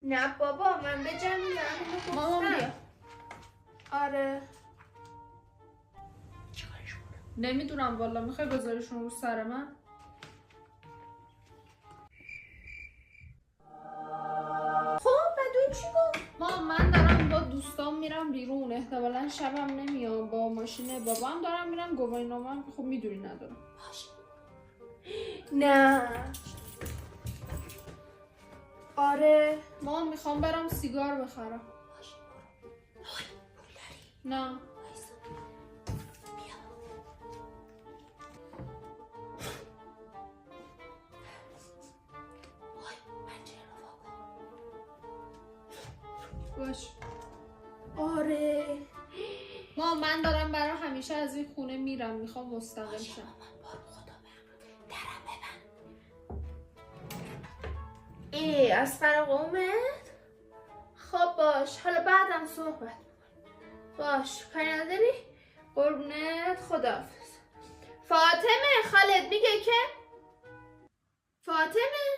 نه بابا من به جمعی دارم مامان بیا. آره نمیدونم والا، میخوای بذاریشون رو سر من؟ خب بدون چی گفت؟ مامان من دارم با دوستان میرم بیرون، احتمالا شبم نمیام، با ماشین بابام دارم میرم گواهینامه‌ام خب میدونی ندارم. نه آره مامان میخوام برم سیگار بخرم. نه باش. آره مامان من دارم برای همیشه از این خونه میرم، میخوام مستقل شم. ای از قومت؟ خب باش حالا بعدم صحبت باش کاری نداری؟ قربونت خداحافظ. فاطمه خالد میگه که فاطمه